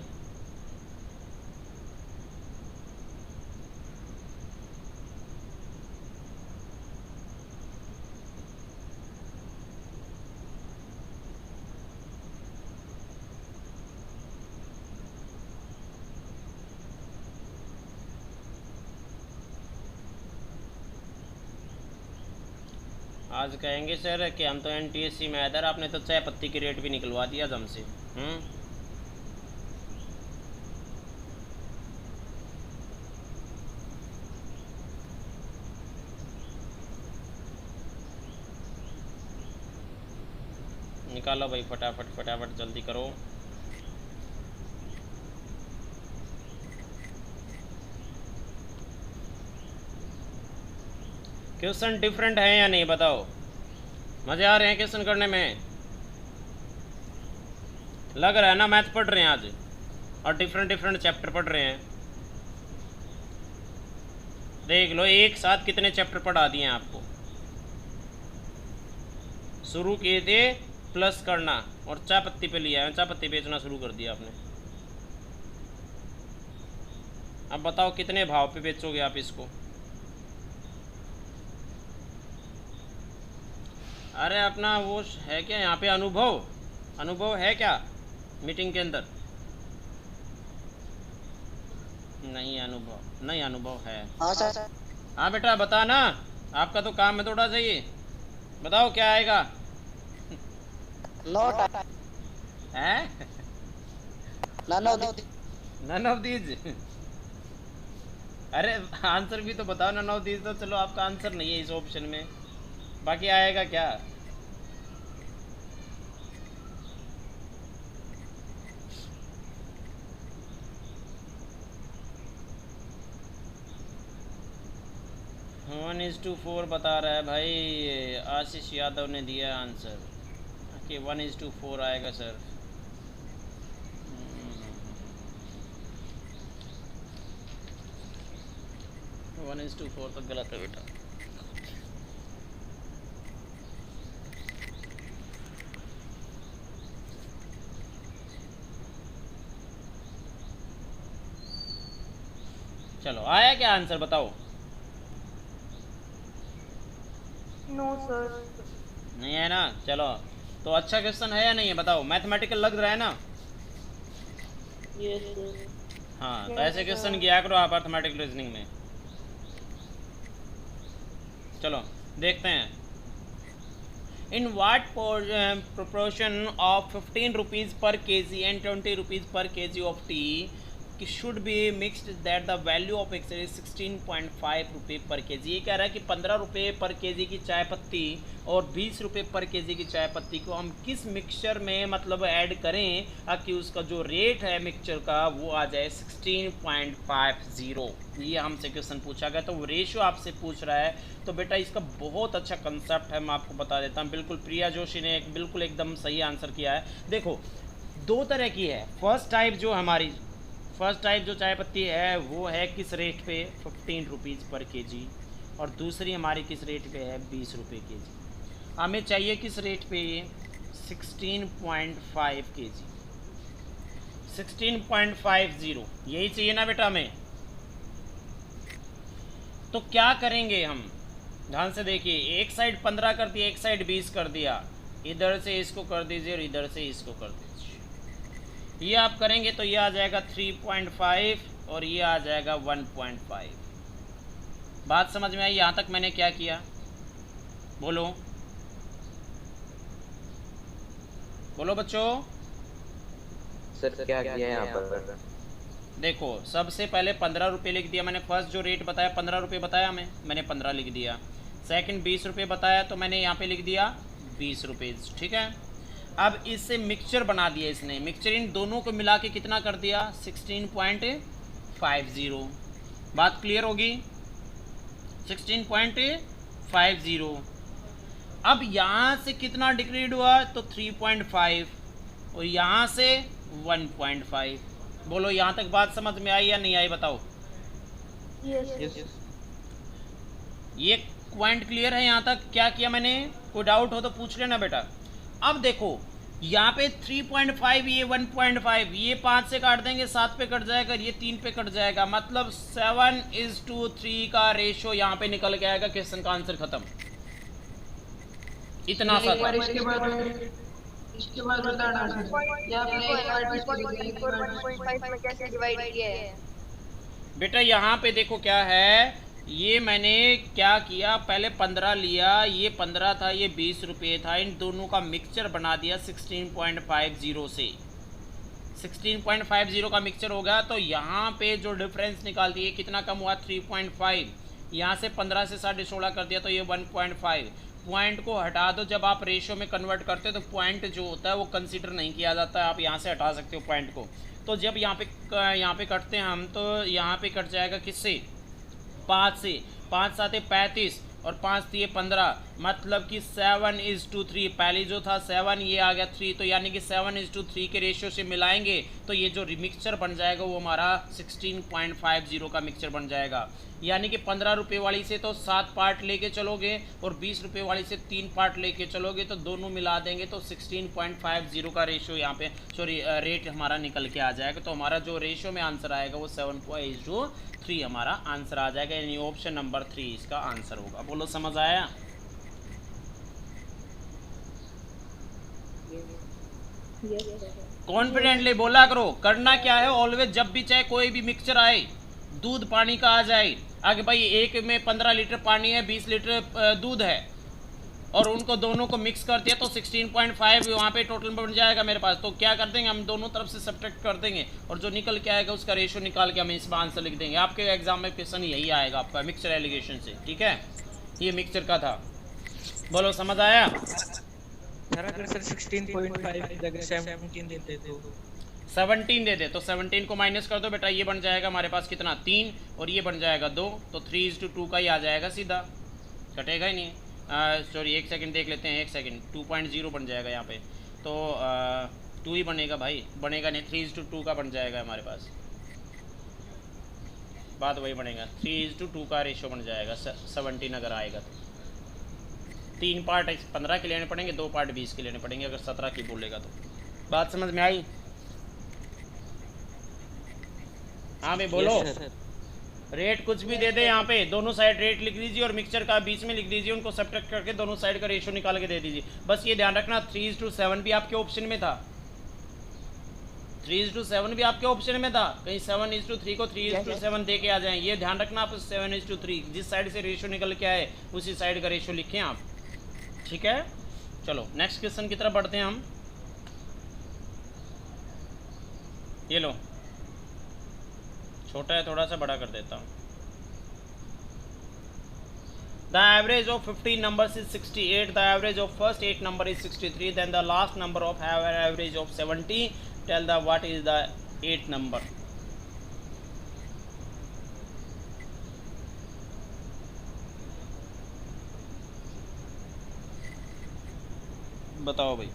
आज कहेंगे सर कि हम तो NTSC में इधर, आपने तो चाय पत्ती की रेट भी निकलवा दिया हमसे। निकालो भाई फटाफट फटाफट, जल्दी करो। क्वेश्चन डिफरेंट है या नहीं बताओ? मज़े आ रहे हैं क्वेश्चन करने में? लग रहा है ना मैथ पढ़ रहे हैं आज, और डिफरेंट डिफरेंट चैप्टर पढ़ रहे हैं। देख लो एक साथ कितने चैप्टर पढ़ा दिए हैं आपको। शुरू किए थे प्लस करना और चाय पत्ती पे लिया है, चाय पत्ती बेचना शुरू कर दिया आपने। अब बताओ कितने भाव पे बेचोगे आप इसको? अरे अपना वो है क्या यहाँ पे अनुभव? अनुभव है क्या मीटिंग के अंदर? नहीं अनुभव, नहीं अनुभव है। हाँ सर। हाँ बेटा बता ना, आपका तो काम है थोड़ा सा ये, बताओ क्या आएगा? नोट है नन ऑफ दीज। अरे आंसर भी तो बताओ। नन ऑफ दीज तो चलो आपका आंसर नहीं है इस ऑप्शन में, बाकी आएगा क्या? वन इज टू 4 बता रहा है भाई, आशीष यादव ने दिया आंसर कि 1:4 आएगा सर। 1:4 तो गलत है बेटा। चलो आया क्या आंसर बताओ? No sir. नहीं है ना? चलो तो अच्छा क्वेश्चन है या नहीं है बताओ? मैथमेटिकल लग रहा है ना? Yes sir. हाँ तो ऐसे क्वेश्चन किया करो आप अर्थमेटिक रीजनिंग में। चलो देखते हैं। In what proportion of 15 rupees per kg and 20 rupees per kg of tea should be mixed that the value of x is 16.5 रुपये पर केजी। ये कह रहा है कि 15 रुपये पर केजी की चाय पत्ती और 20 रुपये पर केजी की चाय पत्ती को हम किस मिक्सचर में मतलब ऐड करें ताकि उसका जो रेट है मिक्सचर का वो आ जाए 16.50। ये हमसे क्वेश्चन पूछा गया, तो वो रेशियो आपसे पूछ रहा है। तो बेटा इसका बहुत अच्छा कंसेप्ट है, मैं आपको बता देता हूँ। बिल्कुल प्रिया जोशी ने बिल्कुल एकदम सही आंसर किया है। देखो दो तरह की है। फर्स्ट टाइप जो चाय पत्ती है वो है किस रेट पे? 15 रुपीज़ पर केजी, और दूसरी हमारी किस रेट पे है? 20 रुपये केजी। हमें चाहिए किस रेट पे? 16.5 केजी, 16.50। यही चाहिए ना बेटा हमें? तो क्या करेंगे हम? ध्यान से देखिए, एक साइड 15 कर दिया, एक साइड 20 कर दिया। इधर से इसको कर दीजिए और इधर से इसको कर दीजिए। ये आप करेंगे तो ये आ जाएगा 3.5 और ये आ जाएगा 1.5। बात समझ में आई? यहाँ तक मैंने क्या किया बोलो? बोलो बच्चों। सर क्या किया यहाँ पर? देखो सबसे पहले 15 रुपये लिख दिया मैंने। फर्स्ट जो रेट बताया 15 रुपये बताया मैंने 15 लिख दिया। सेकंड 20 रुपये बताया तो मैंने यहाँ पे लिख दिया 20 रुपये। ठीक है, अब इससे मिक्सचर बना दिया इसने। मिक्सचर इन दोनों को मिला के कितना कर दिया? 16.50। बात क्लियर होगी? 16.50। अब यहाँ से कितना डिक्रीड हुआ? तो 3.5 और यहाँ से 1.5। बोलो यहाँ तक बात समझ में आई या नहीं आई बताओ? यस। ये पॉइंट क्लियर है यहाँ तक? क्या किया मैंने? कोई डाउट हो तो पूछ लेना बेटा। अब देखो यहाँ पे 3.5, ये 1.5, ये 5 से काट देंगे 7 पे कट जाएगा, ये 3 पे कट जाएगा, मतलब 7:3 का रेशो यहाँ पे निकल के आएगा। क्वेश्चन का आंसर खत्म। इतना सा था। इसके बाद बताना या आपने एक बार 1.5 में कैसे डिवाइड किया है? बेटा यहाँ पे देखो क्या है, ये मैंने क्या किया, पहले 15 लिया, ये 15 था, ये 20 रुपये था, इन दोनों का मिक्सचर बना दिया 16.50 से। 16.50 का मिक्सचर हो गया, तो यहाँ पे जो डिफरेंस निकाल दिए कितना कम हुआ 3.5, यहाँ से 15 से 16.5 कर दिया तो ये 1.5। पॉइंट को हटा दो, जब आप रेशो में कन्वर्ट करते हो तो पॉइंट जो होता है वो कंसीडर नहीं किया जाता है, आप यहाँ से हटा सकते हो पॉइंट को। तो जब यहाँ पे कटते हैं हम, तो यहाँ पे कट जाएगा किससे, 5 से, 5 7 35 और 5 3 15, मतलब कि 7:3। पहले जो था 7, ये आ गया 3, तो यानी कि 7:3 के रेशियो से मिलाएंगे तो ये जो मिक्सचर बन जाएगा वो हमारा 16.50 का मिक्सचर बन जाएगा। यानी कि 15 रुपये वाली से तो 7 पार्ट लेके चलोगे और 20 रुपये वाली से 3 पार्ट लेके चलोगे, तो दोनों मिला देंगे तो 16.50 का रेशियो यहाँ पे रेट हमारा निकल के आ जाएगा। तो हमारा जो रेशियो में आंसर आएगा वो 7.3 हमारा आंसर आ जाएगा, यानी ऑप्शन नंबर 3 इसका आंसर होगा। बोलो समझ आया? कॉन्फिडेंटली बोला करो। करना क्या है, ऑलवेज जब भी चाहे कोई भी मिक्सचर आए, दूध पानी का आ जाए, आगे भाई एक में 15 लीटर पानी है, 20 लीटर दूध है, और उनको दोनों को मिक्स कर दिया तो 16.5 वहाँ पे टोटल बन जाएगा मेरे पास। तो क्या कर देंगे हम, दोनों तरफ से सब्ट्रैक्ट कर देंगे और जो निकल के आएगा उसका रेशो निकाल के हम इसमें आंसर लिख देंगे। आपके एग्जाम में क्वेश्चन यही आएगा आपका मिक्सचर एलिगेशन से, ठीक है? ये मिक्सचर का था। बोलो समझ आया? सर अगर सर 16.5 की जगह 17 देते तो 17 दे दे तो 17 को माइनस कर दो बेटा, ये बन जाएगा हमारे पास कितना 3 और ये बन जाएगा 2, तो 3:2 का ही आ जाएगा सीधा, कटेगा ही नहीं। सॉरी एक सेकंड देख लेते हैं, एक सेकंड, 2.0 बन जाएगा यहाँ पे, तो 2 ही बनेगा भाई, बनेगा नहीं, 3:2 का बन जाएगा हमारे पास, बात वही बनेगा, 3:2 का रेशो बन जाएगा 17 अगर आएगा तो। 3 पार्ट 15 के लेने पड़ेंगे, 2 पार्ट 20 के लेने पड़ेंगे अगर 17 की बोलेगा तो। बात समझ में आई? हाँ भाई बोलो। रेट कुछ भी दे दे, यहाँ पे दोनों साइड रेट लिख दीजिए और मिक्सचर का बीच में लिख दीजिए, उनको सब्ट्रैक्ट करके दोनों साइड का रेशो निकाल के दे दीजिए। बस ये ध्यान रखना 3:7 भी आपके ऑप्शन में था, 3:7 भी आपके ऑप्शन में था, कहीं 7:3 को 3:7 दे के आ जाएं, ये ध्यान रखना आप। 7:3 जिस साइड से रेशो निकल के आए उसी साइड का रेशो लिखें आप, ठीक है? चलो नेक्स्ट क्वेश्चन की तरफ बढ़ते हैं हम। ये लो, छोटा है थोड़ा सा, बड़ा कर देता हूँ। The average of 15 numbers is 68. The average of first 8 number is 63. Then the last number of have an average of 70. Tell the what is the 8 number. बताओ भाई।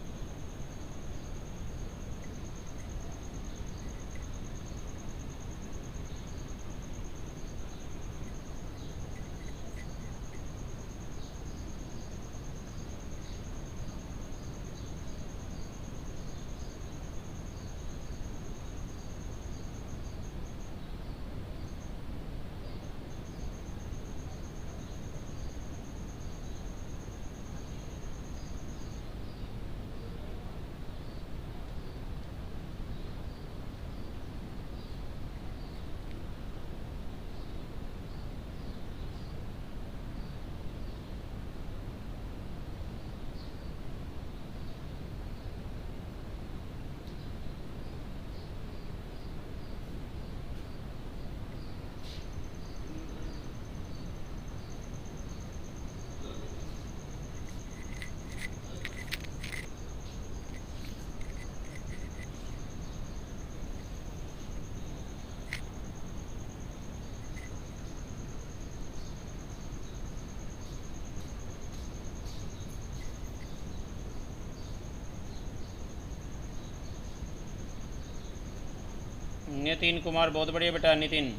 नितिन कुमार बहुत बढ़िया बेटा, नितिन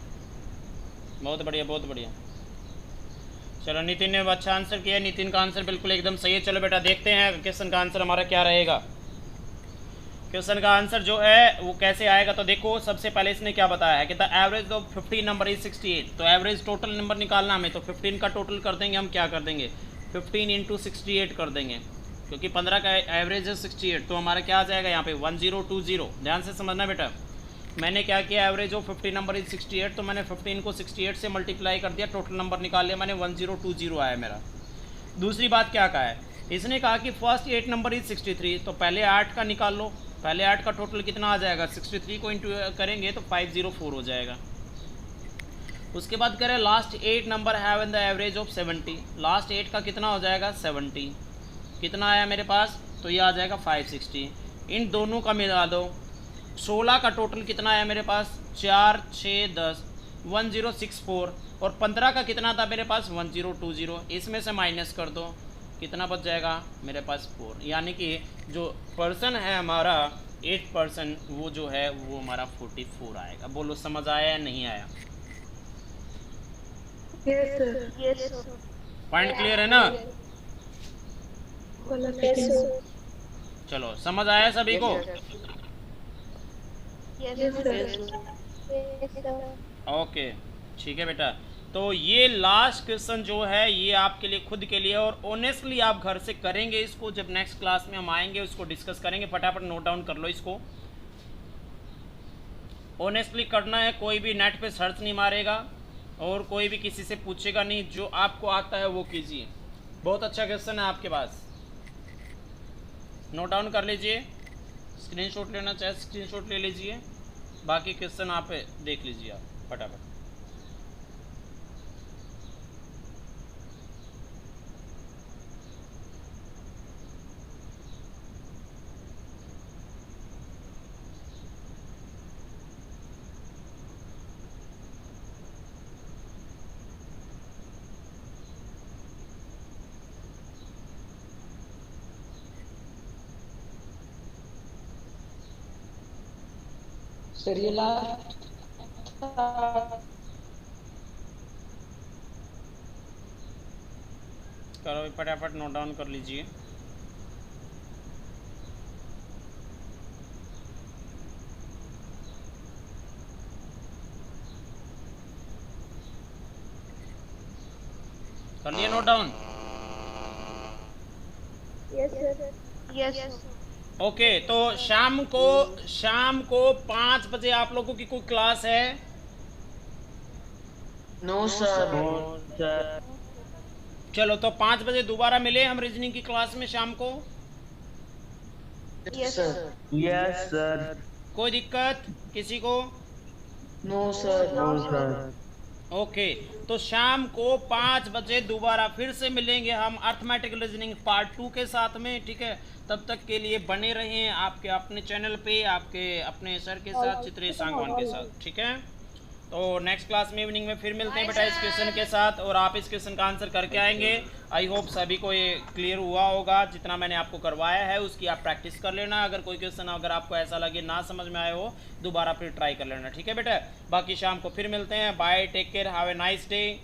बहुत बढ़िया, बहुत बढ़िया। चलो नितिन ने अच्छा आंसर किया, नितिन का आंसर बिल्कुल एकदम सही है। चलो बेटा देखते हैं क्वेश्चन का आंसर हमारा क्या रहेगा। क्वेश्चन का आंसर जो है वो कैसे आएगा, तो देखो सबसे पहले इसने क्या बताया है कि the average of 15 number is 68। तो एवरेज टोटल नंबर निकालना हमें, तो 15 का टोटल कर देंगे हम, क्या कर देंगे 15 इंटू 68 कर देंगे, क्योंकि 15 का एवरेज है 68, तो हमारा क्या आ जाएगा यहाँ पे 1020। ध्यान से समझना बेटा, मैंने क्या किया, एवरेज ऑफ 50 नंबर इज 68, तो मैंने 15 को 68 से मल्टीप्लाई कर दिया, टोटल नंबर निकाल लिया मैंने, 1020 आया मेरा। दूसरी बात क्या कहा है, इसने कहा कि फर्स्ट 8 नंबर इज 63, तो पहले 8 का निकाल लो, पहले 8 का टोटल कितना आ जाएगा, 63 को इंटू करेंगे तो 504 हो जाएगा। उसके बाद कह रहे हैं last 8 number have in the average of 70, last 8 का कितना हो जाएगा 70, कितना आया मेरे पास, तो ये आ जाएगा 560। इन दोनों का मिला दो, 16 का टोटल कितना आया मेरे पास, 4 6 10 1064, और 15 का कितना था मेरे पास 1020, इसमें से माइनस कर दो, कितना बच जाएगा मेरे पास 4, यानी कि जो पर्सन है हमारा 8%, वो जो है वो हमारा 44 आएगा। बोलो समझ आया या नहीं आया? Yes sir. पॉइंट क्लियर है ना? Yes, sir. चलो समझ आया सभी को? Yes sir. Yes, sir. Okay ठीक है बेटा, तो ये लास्ट क्वेश्चन जो है ये आपके लिए खुद के लिए, और ऑनेस्टली आप घर से करेंगे इसको, जब नेक्स्ट क्लास में हम आएंगे उसको डिस्कस करेंगे। फटाफट नोट डाउन कर लो इसको, ऑनेस्टली करना है, कोई भी नेट पे सर्च नहीं मारेगा और कोई भी किसी से पूछेगा नहीं, जो आपको आता है वो कीजिए। बहुत अच्छा क्वेश्चन है आपके पास, नोट डाउन कर लीजिए, स्क्रीनशॉट लेना चाहे स्क्रीनशॉट ले लीजिए, बाकी क्वेश्चन आप देख लीजिए आप फटाफट। सर ये लास्ट करो फटाफट नोट डाउन कर लीजिए। कर लिए note down? Yes, sir. Yes okay, तो शाम को 5 बजे आप लोगों की कोई क्लास है? No sir. चलो तो 5 बजे दोबारा मिले हम रीजनिंग की क्लास में शाम को। Yes sir. Yes sir. कोई दिक्कत किसी को? No sir. ओके, तो शाम को 5 बजे दोबारा फिर से मिलेंगे हम अर्थमेटिक रीजनिंग पार्ट 2 के साथ में, ठीक है? तब तक के लिए बने रहें आपके अपने चैनल पे, आपके अपने सर के साथ, चित्रेश सांगवान के साथ, ठीक है? तो नेक्स्ट क्लास में इवनिंग में फिर मिलते हैं बेटा इस क्वेश्चन के साथ, और आप इस क्वेश्चन का आंसर करके आएंगे। आई होप सभी को ये क्लियर हुआ होगा, जितना मैंने आपको करवाया है उसकी आप प्रैक्टिस कर लेना। अगर कोई क्वेश्चन अगर आपको ऐसा लगे ना समझ में आए हो, दोबारा फिर ट्राई कर लेना, ठीक है बेटा? बाकी शाम को फिर मिलते हैं, bye, take care, have a nice day.